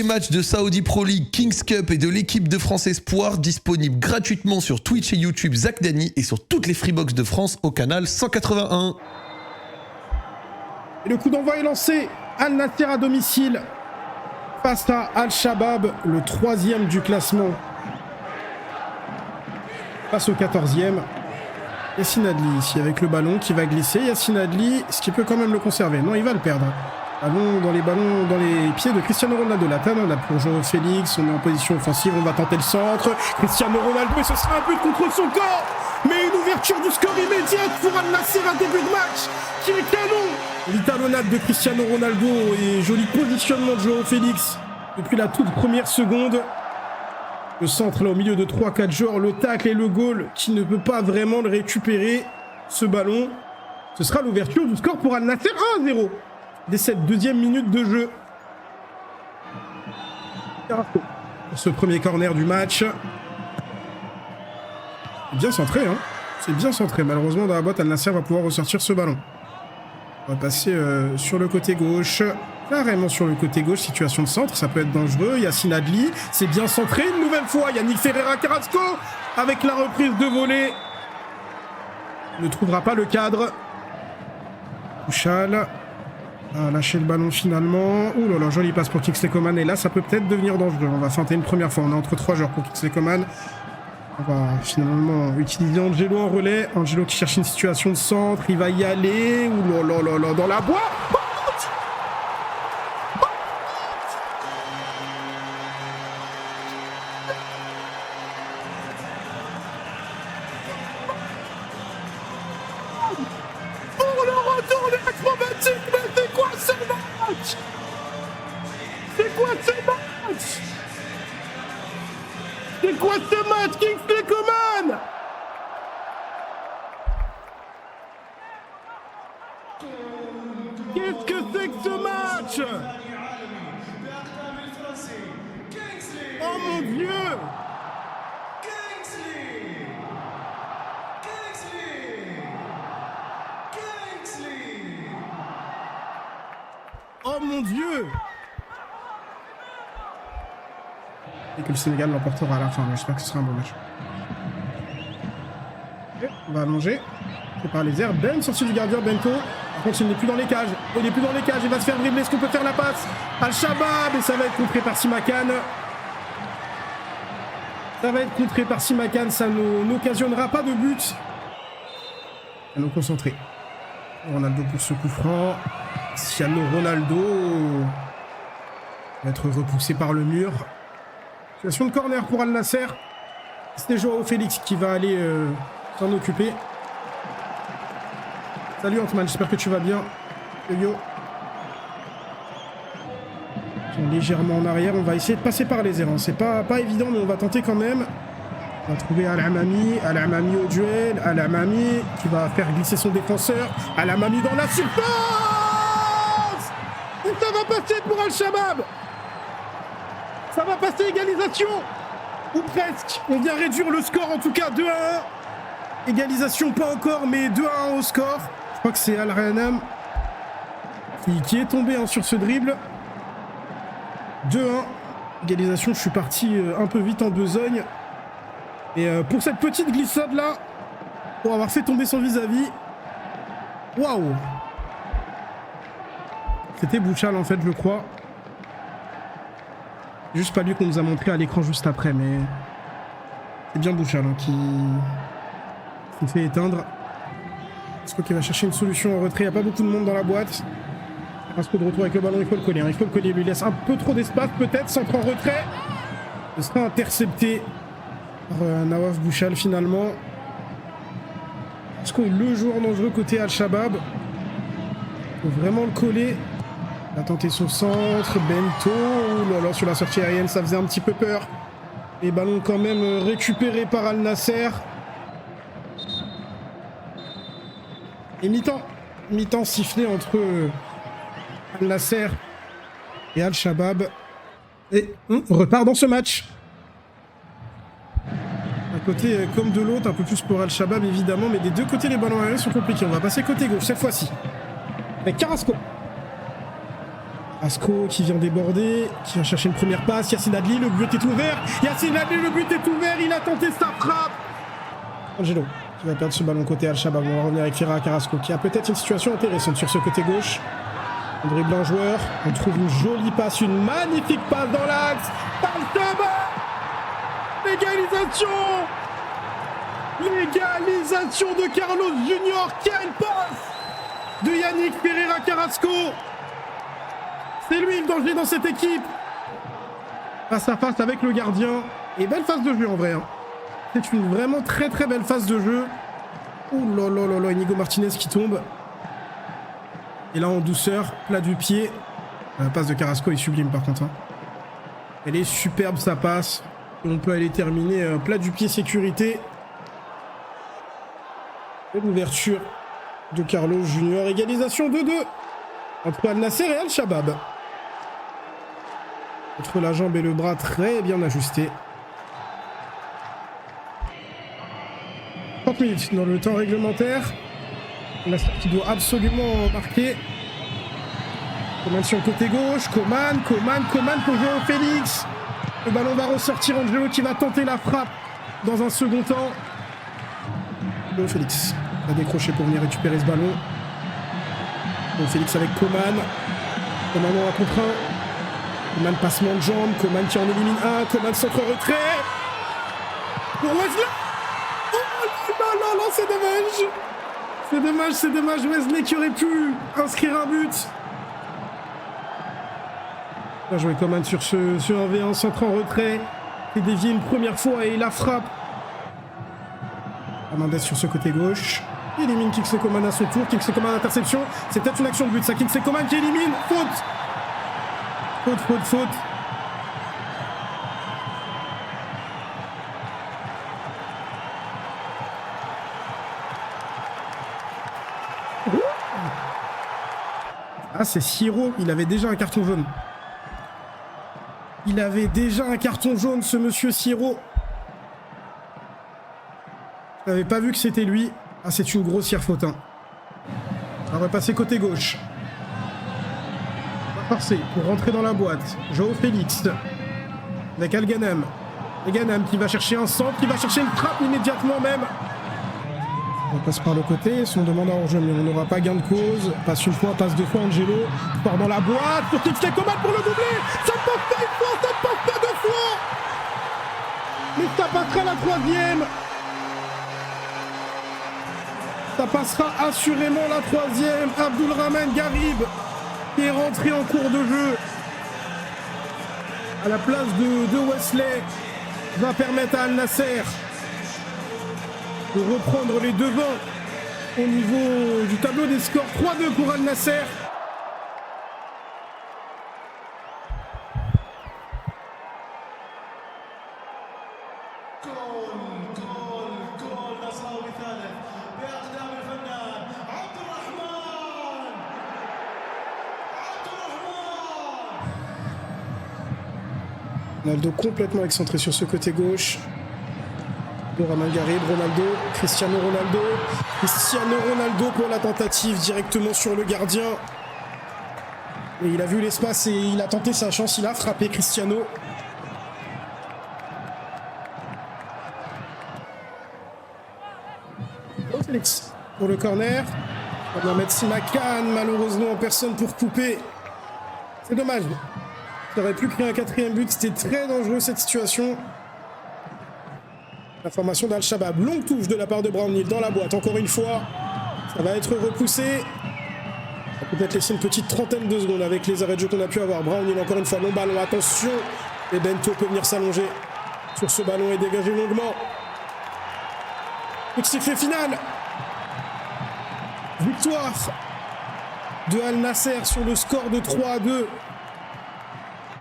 matchs de Saudi Pro League, Kings Cup et de l'équipe de France Espoir disponibles gratuitement sur Twitch et YouTube Zach Dany et sur toutes les Freebox de France au canal 181. Et le coup d'envoi est lancé. Al Nassr à domicile face à Al-Shabab, le 3e du classement. Face au 14e. Yassine Adli ici avec le ballon qui va glisser. Yassine Adli, est-ce qu'il peut quand même le conserver? Non, il va le perdre. Ballon dans les pieds de Cristiano Ronaldo. La talonnade pour João Félix. On est en position offensive. On va tenter le centre. Cristiano Ronaldo, et ce sera un but contre son corps. Mais une ouverture du score immédiate pour Al Nassr à début de match qui est canon. L'italonnade de Cristiano Ronaldo et joli positionnement de João Félix depuis la toute première seconde. Le centre là au milieu de 3-4 joueurs, le tacle et le goal qui ne peut pas vraiment le récupérer, ce ballon. Ce sera l'ouverture du score pour Al Nassr 1-0 dès cette deuxième minute de jeu. Pour ce premier corner du match. C'est bien centré, hein. C'est bien centré. Malheureusement, dans la boîte, Al Nassr va pouvoir ressortir ce ballon. On va passer sur le côté gauche. Carrément sur le côté gauche, situation de centre, ça peut être dangereux. Yassine Adli, c'est bien centré une nouvelle fois. Yannick Ferreira Carrasco avec la reprise de volée. Ne trouvera pas le cadre. Bouchal a lâché le ballon finalement. Ouh là là, jolie passe pour Kingsley Coman. Et là, ça peut peut-être devenir dangereux. On va feinter une première fois. On est entre 3 joueurs pour Kingsley Coman. On va finalement utiliser Angelo en relais. Angelo qui cherche une situation de centre. Il va y aller. Ouh là là là là, dans la boîte. C'est quoi ce match, Kingsley Coman? Qu'est-ce que c'est que ce match? Oh mon Dieu! Oh mon Dieu! Et que le Sénégal l'emportera à la fin, mais j'espère que ce sera un bon match. Okay, on va allonger. C'est par les airs. Ben, sortie du gardien, Bento. Par contre, il n'est plus dans les cages. Oh, il n'est plus dans les cages, il va se faire dribbler. Est-ce qu'on peut faire la passe? Al-Shabab, et ça va être contré par Simakan. Ça va être contré par Simakan, ça n'occasionnera pas de but. À nous concentrer. Ronaldo pour ce coup franc. Cristiano Ronaldo va être repoussé par le mur. Situation de corner pour Al Nassr. C'était João Félix qui va aller s'en occuper. Salut Antman, j'espère que tu vas bien. Yo. Ils sont légèrement en arrière. On va essayer de passer par les airs. C'est pas évident, mais on va tenter quand même. On va trouver Al-Amami. Al-Amami au duel. Al-Amami qui va faire glisser son défenseur. Al-Amami dans la surface. Et ça va passer pour Al-Shabab. Ça va passer, égalisation. Ou presque. On vient réduire le score, en tout cas 2-1. Égalisation, pas encore, mais 2-1 au score. Je crois que c'est Al-Ranam qui est tombé sur ce dribble. 2-1. Égalisation, je suis parti un peu vite en besogne. Et pour cette petite glissade-là, pour avoir fait tomber son vis-à-vis. Waouh. C'était Bouchal, en fait, je crois. Juste pas lui qu'on nous a montré à l'écran juste après, mais c'est bien Bouchal qui fait éteindre. Est-ce qu'il va chercher une solution en retrait? Il n'y a pas beaucoup de monde dans la boîte. Rasco de retour avec le ballon, il faut le coller. Il faut le coller, il lui laisse un peu trop d'espace peut-être, centre en retrait. Ce sera intercepté par Nawaf Bouchal finalement. Rasco est le joueur dangereux côté Al-Shabab. Il faut vraiment le coller. Il a tenté son centre, Bento, oh là là, sur la sortie aérienne, ça faisait un petit peu peur. Les ballons quand même récupérés par Al Nassr. Et mi-temps sifflé entre Al Nassr et Al-Shabab. Et on repart dans ce match. D'un côté comme de l'autre, un peu plus pour Al-Shabab évidemment, mais des deux côtés les ballons aériens sont compliqués. On va passer côté gauche cette fois-ci. Avec Carrasco. Asco qui vient déborder, qui va chercher une première passe. Yacine Adli, le but est ouvert. Yacine Adli, le but est ouvert. Il a tenté sa frappe. Angelo qui va perdre ce ballon côté Al-Shabaab. On va revenir avec Fira Carrasco qui a peut-être une situation intéressante sur ce côté gauche. On dribble un joueur. On trouve une jolie passe, une magnifique passe dans l'axe. Al-Shabaab, l'égalisation. L'égalisation de Carlos Junior. Quelle passe de Yannick Ferreira Carrasco. C'est lui le danger dans cette équipe. Face à face avec le gardien. Et belle phase de jeu en vrai. Hein. C'est une vraiment très très belle phase de jeu. Ouh là là là là, Inigo Martinez qui tombe. Et là en douceur, plat du pied. La passe de Carrasco est sublime par contre. Hein. Elle est superbe sa passe. Et on peut aller terminer plat du pied sécurité. Et l'ouverture de Carlos Junior. Égalisation 2-2 entre Al-Nasser et Al-Shabaab. Entre la jambe et le bras très bien ajusté. 30 minutes dans le temps réglementaire. Al-Nasser qui doit absolument marquer. Coman sur le côté gauche. Coman pour Joao Félix. Le ballon va ressortir. Angelo qui va tenter la frappe dans un second temps. Joao Félix va décrocher pour venir récupérer ce ballon. Joao Félix avec Coman. Coman en 1 contre 1. Coman passement de jambes, Coman qui en élimine un, Coman centre retrait. Pour Wesley. Oh là là, c'est dommage. C'est dommage, Wesley qui aurait pu inscrire un but. Bien joué Coman sur ce 1v1, centre en retrait. Il est dévié une première fois et la frappe. Hernandez sur ce côté gauche. Il élimine Kingsley Coman à son tour. Kingsley Coman interception. C'est peut-être une action de but, ça. Kingsley Coman qui élimine. Faute. Ah, c'est Siro. Il avait déjà un carton jaune. Ce monsieur Siro. Je n'avais pas vu que c'était lui. Ah, c'est une grossière faute. Hein. On va repasser côté gauche. Forcé pour rentrer dans la boîte. Joao Félix avec Al-Ghanem. Al-Ghanem qui va chercher un centre, qui va chercher une frappe immédiatement même. On passe par le côté, on demande à hors-jeu, mais on n'aura pas gain de cause. Passe une fois, passe deux fois, Angelo part dans la boîte pour Kingsley Coman pour le doubler. Ça ne passe pas une fois, ça ne passe pas deux fois. Mais ça passera la troisième. Ça passera assurément la troisième. Abdulrahman Garib qui est rentré en cours de jeu à la place de Wesley va permettre à Al-Nasser de reprendre les devants au niveau du tableau des scores. 3-2 pour Al-Nasser. Ronaldo complètement excentré sur ce côté gauche. Abdulrahman Garib, Cristiano Ronaldo pour la tentative directement sur le gardien. Et il a vu l'espace et il a tenté sa chance, il a frappé Cristiano. Félix pour le corner. On va mettre Simakan, malheureusement personne pour couper. C'est dommage. Ça aurait pu créer un quatrième but, c'était très dangereux cette situation. La formation d'Al-Shabaab, longue touche de la part de Brownhill dans la boîte, encore une fois. Ça va être repoussé. Ça peut peut-être laisser une petite trentaine de secondes avec les arrêts de jeu qu'on a pu avoir. Brownhill, encore une fois, long ballon, attention. Et Bento peut venir s'allonger sur ce ballon et dégager longuement. Petit sifflet final. Victoire de Al-Nasser sur le score de 3-2.